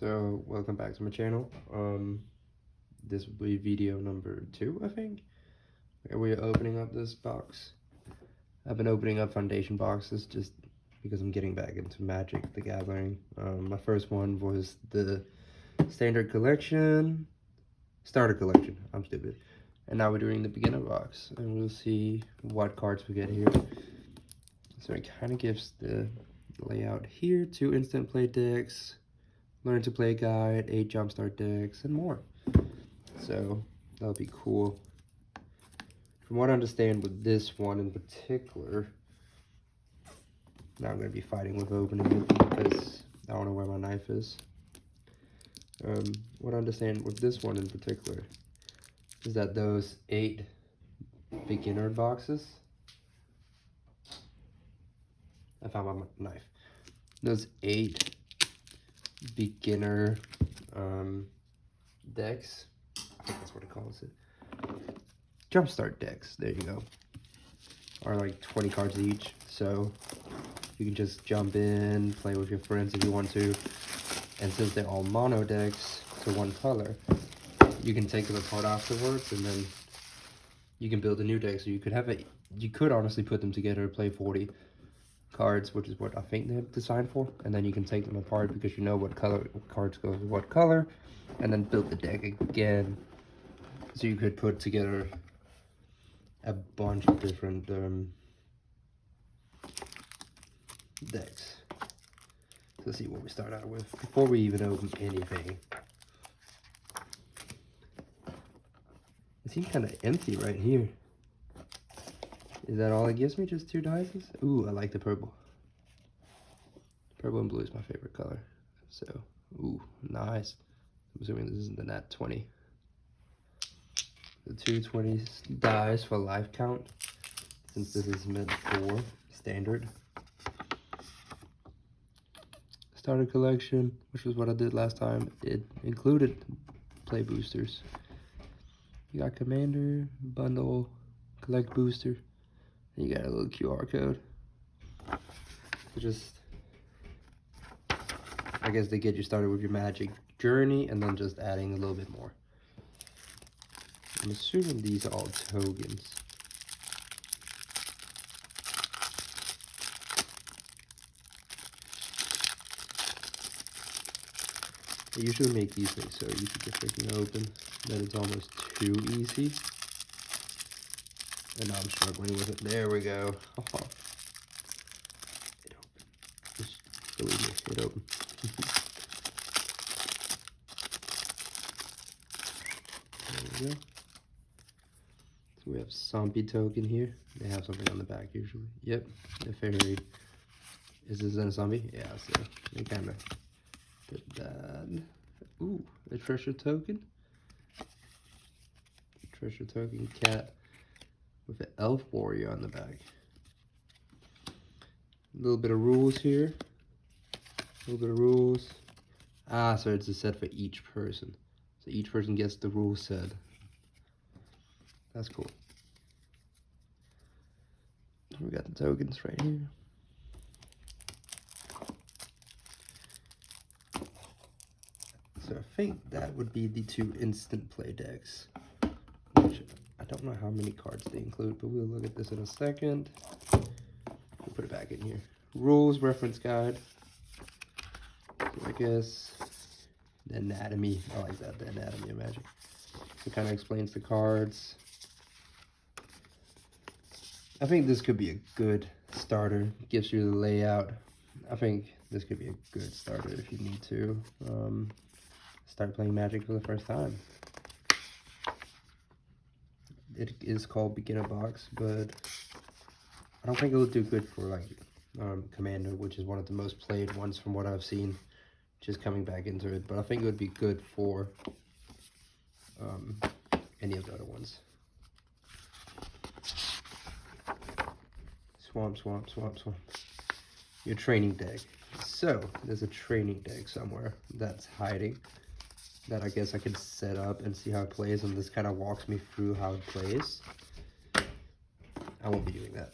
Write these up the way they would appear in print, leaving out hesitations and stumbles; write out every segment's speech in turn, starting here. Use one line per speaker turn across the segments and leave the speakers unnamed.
So welcome back to my channel. This will be video number 2, I think. We're opening up this box. I've been opening up foundation boxes just because I'm getting back into Magic the Gathering. My first one was the standard collection, starter collection. I'm stupid. And now we're doing the beginner box, and we'll see what cards we get here. So it kind of gives the layout here: 2 instant play decks, learn to play guide, 8 jumpstart decks, and more. So that'll be cool. From what I understand with this one in particular, now I'm going to be fighting with opening it because I don't know where my knife is. What I understand with this one in particular is that those 8 beginner boxes, I found my knife. Those 8 beginner decks, I think that's what it calls it. Jumpstart decks, there you go, are like 20 cards each, so you can just jump in, play with your friends if you want to. And since they're all mono decks, so one color, you can take them apart afterwards, and then you can build a new deck. So you could have you could honestly put them together, play 40 cards, which is what I think they're designed for, and then you can take them apart because you know what cards go with what color, and then build the deck again. So you could put together a bunch of different decks. So let's see what we start out with before we even open anything. It seems kind of empty right here. Is that all it gives me? Just 2 dice? Ooh, I like the purple. Purple and blue is my favorite color. So, ooh, nice. I'm assuming this isn't the nat 20. The 2 dice for life count, since this is meant for standard. Starter collection, which was what I did last time. It included play boosters. You got commander, bundle, collect booster. And you got a little QR code. So just, I guess they get you started with your Magic journey and then just adding a little bit more. I'm assuming these are all tokens. They usually make these things so easy to freaking open that it's almost too easy. And now I'm struggling with it. There we go. It opened. Just believe me, it opened. There we go. So we have zombie token here. They have something on the back usually. Yep, a fairy. Is this a zombie? Yeah, so they kind of did that. Ooh, a treasure token. Treasure token cat with an elf warrior on the back. A little bit of rules here. A little bit of rules. Ah, so it's a set for each person. So each person gets the rule set. That's cool. We got the tokens right here. So I think that would be the 2 instant play decks, which I don't know how many cards they include, but we'll look at this in a second. We'll put it back in here. Rules, reference guide. So I guess the anatomy, I like that, the anatomy of Magic. It kind of explains the cards. I think this could be a good starter. Gives you the layout. I think this could be a good starter if you need to start playing Magic for the first time. It is called beginner box, but I don't think it'll do good for like Commander, which is one of the most played ones from what I've seen. Just coming back into it, but I think it would be good for any of the other ones. Swamp, swamp, swamp, swamp. Your training deck. So there's a training deck somewhere that's hiding that I guess I can set up and see how it plays, and this kind of walks me through how it plays. I won't be doing that.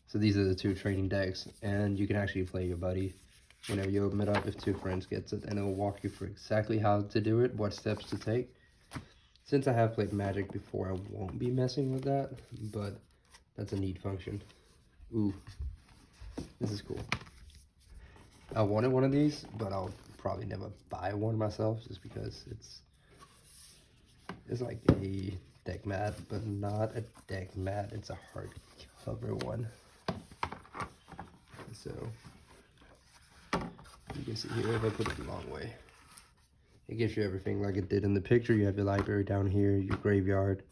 So these are the 2 training decks, and you can actually play your buddy Whenever you open it up, if 2 friends gets it, and it'll walk you through exactly how to do it, what steps to take. Since I have played Magic before, I won't be messing with that, but that's a neat function. Ooh, this is cool. I wanted one of these, but I'll probably never buy one myself just because it's like a deck mat, but not a deck mat. It's a hardcover one. So you can see here, if I put it the long way, it gives you everything like it did in the picture. You have your library down here, your graveyard,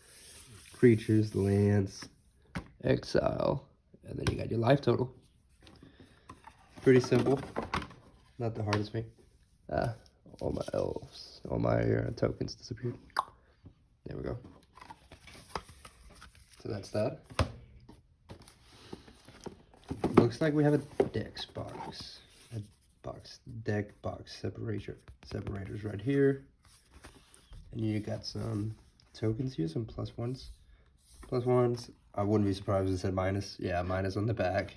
creatures, lands, exile, and then you got your life total. Pretty simple, not the hardest thing. All my elves, all my tokens disappeared. There we go. So that's that. Looks like we have a dex box. Deck box separators right here. And you got some tokens here, some plus ones. I wouldn't be surprised if it said minus. Yeah, minus on the back.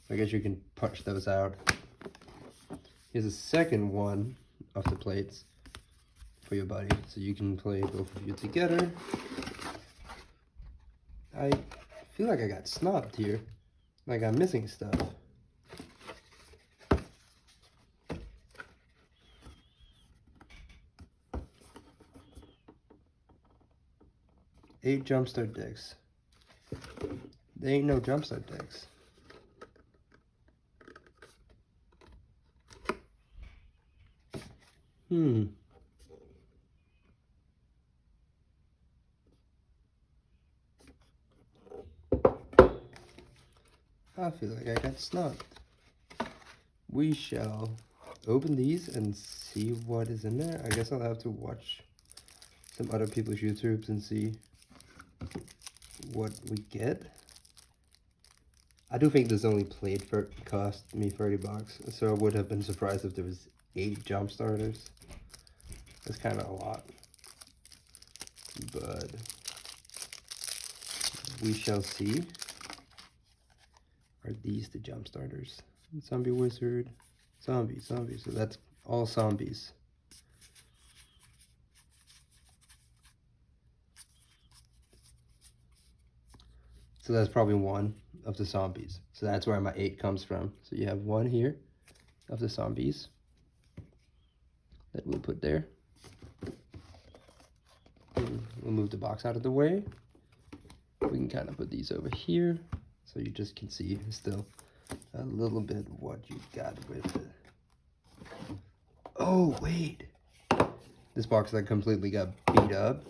I guess you can punch those out. Here's a second one of the plates for your buddy, so you can play both of you together. I feel like I got snubbed here. Like I'm missing stuff. Eight jumpstart decks. There ain't no jumpstart decks. I feel like I got snubbed. We shall open these and see what is in there. I guess I'll have to watch some other people's YouTubes and see what we get. I do think this only plate cost me 30 bucks, so I would have been surprised if there was 8 jump starters. That's kind of a lot, but we shall see. Are these the jump starters? Zombie wizard, zombie, so that's all zombies. So that's probably one of the zombies. So that's where my 8 comes from. So you have one here of the zombies that we'll put there. We'll move the box out of the way. We can kind of put these over here so you just can see still a little bit what you got with it. Oh, wait. This box that completely got beat up.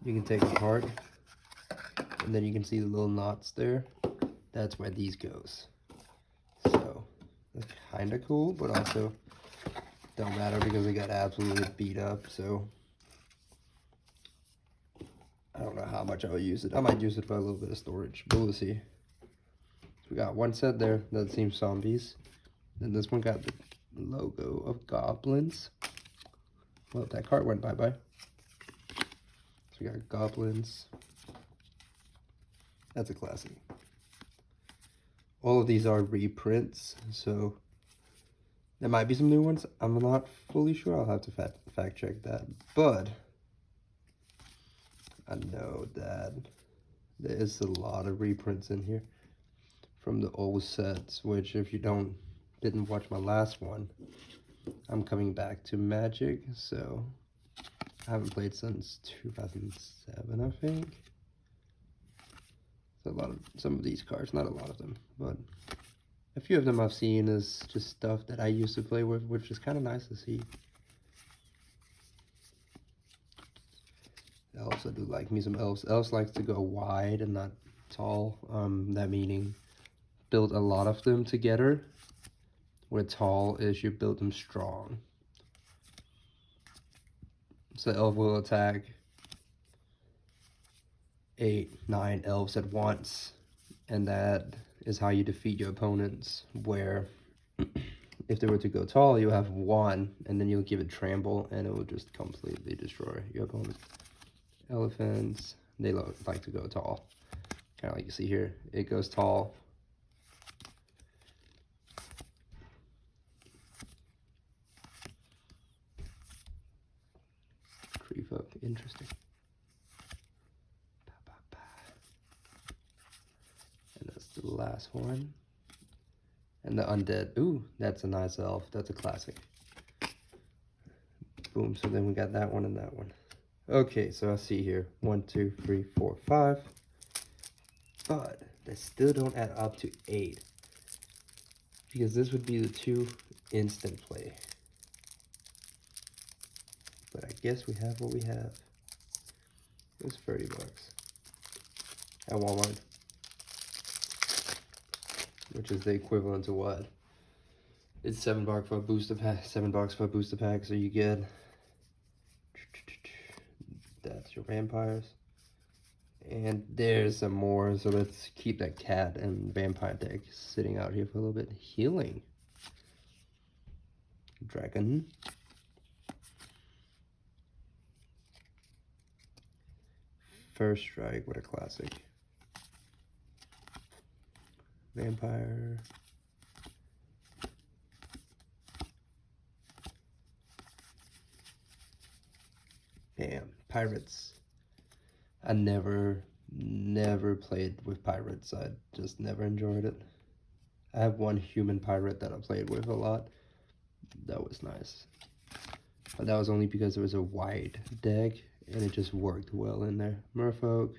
You can take it apart. And then you can see the little knots there. That's where these goes. So that's kind of cool, but also don't matter because they got absolutely beat up. So I don't know how much I'll use it. I might use it for a little bit of storage, but we'll see. So we got one set there that seems zombies. Then this one got the logo of goblins. Well, that card went bye-bye. So we got goblins. That's a classic. All of these are reprints, so there might be some new ones. I'm not fully sure. I'll have to fact check that. But I know that there is a lot of reprints in here from the old sets, which if you didn't watch my last one, I'm coming back to Magic, so I haven't played since 2007, I think. Some of these cards, not a lot of them, but a few of them I've seen is just stuff that I used to play with, which is kind of nice to see. I also do like me some elves. Elves likes to go wide and not tall. That meaning build a lot of them together, where tall is you build them strong. So elf will attack 8, 9 elves at once, and that is how you defeat your opponents, where if they were to go tall, you have 1, and then you'll give it trample, and it will just completely destroy your opponent. Elephants, they like to go tall. Kind of like you see here, it goes tall. Interesting. And that's the last one. And the undead. Ooh, that's a nice elf. That's a classic. Boom. So then we got that one and that one. Okay, so I see here 1, 2, 3, 4, 5. But they still don't add up to 8. Because this would be the 2 instant play. But I guess we have what we have. It was 30 bucks at Walmart. Which is the equivalent to what? It's $7 for a booster pack. $7 for a booster pack, so you get. That's your vampires. And there's some more, so let's keep that cat and vampire deck sitting out here for a little bit. Healing. Dragon. First strike, what a classic. Vampire. Bam. Pirates. I never played with pirates. I just never enjoyed it. I have one human pirate that I played with a lot. That was nice. But that was only because it was a wide deck and it just worked well in there. Merfolk.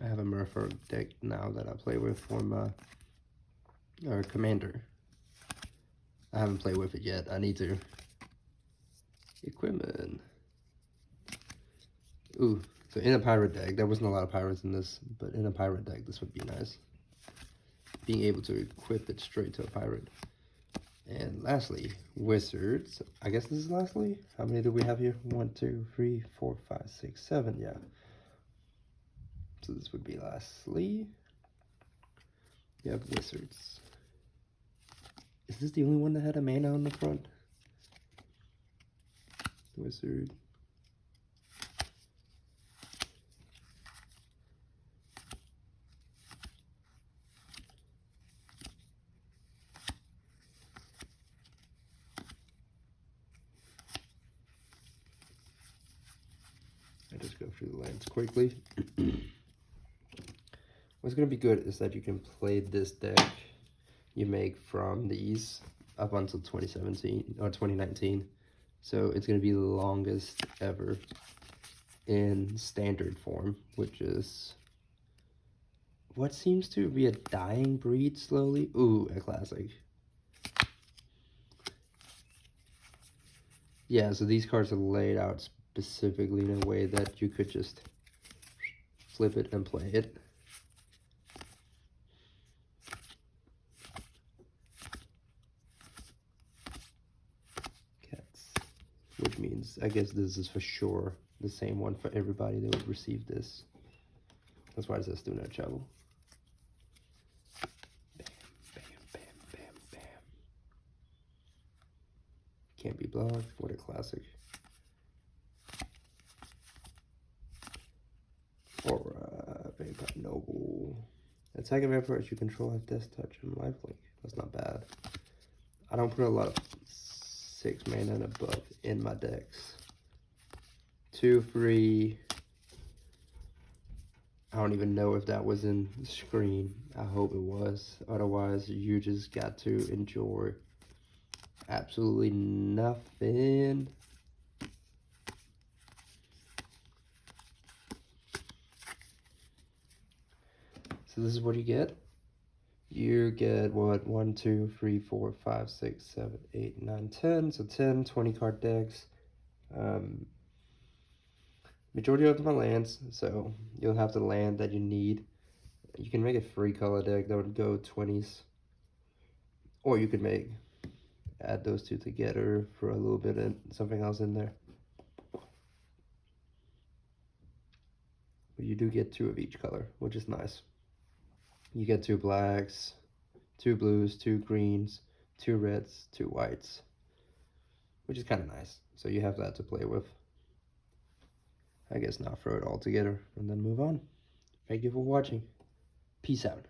I have a Merfolk deck now that I play with for my commander. I haven't played with it yet. I need to. Equipment. Ooh, so in a pirate deck, there wasn't a lot of pirates in this, but in a pirate deck, this would be nice. Being able to equip it straight to a pirate. And lastly, wizards. I guess this is lastly. How many do we have here? 1, 2, 3, 4, 5, 6, 7. Yeah. So this would be lastly. You have wizards. Is this the only one that had a mana on the front? Wizard. I just go through the lands quickly. What's going to be good is that you can play this deck you make from these up until 2017 or 2019. So it's going to be the longest ever in standard form, which is what seems to be a dying breed slowly. Ooh, a classic. Yeah, so these cards are laid out specifically in a way that you could just flip it and play it. Which means, I guess this is for sure the same one for everybody that would receive this. That's why it says do not travel. Bam, bam, bam, bam, bam. Can't be blocked. What a classic. Aura, Vampire Noble. Attacking vampires you control have Death Touch and Lifelink. That's not bad. I don't put a lot of 6 mana and above in my decks. 2 free. I don't even know if that was in the screen. I hope it was. Otherwise, you just got to enjoy absolutely nothing. So this is what you get. You get what? 1, 2, 3, 4, 5, 6, 7, 8, 9, 10. So 10, 20 card decks. Majority of them are lands, so you'll have the land that you need. You can make a free color deck that would go 20s. Or you could add those two together for a little bit and something else in there. But you do get 2 of each color, which is nice. You get 2 blacks, 2 blues, 2 greens, 2 reds, 2 whites, which is kind of nice. So you have that to play with. I guess now throw it all together and then move on. Thank you for watching. Peace out.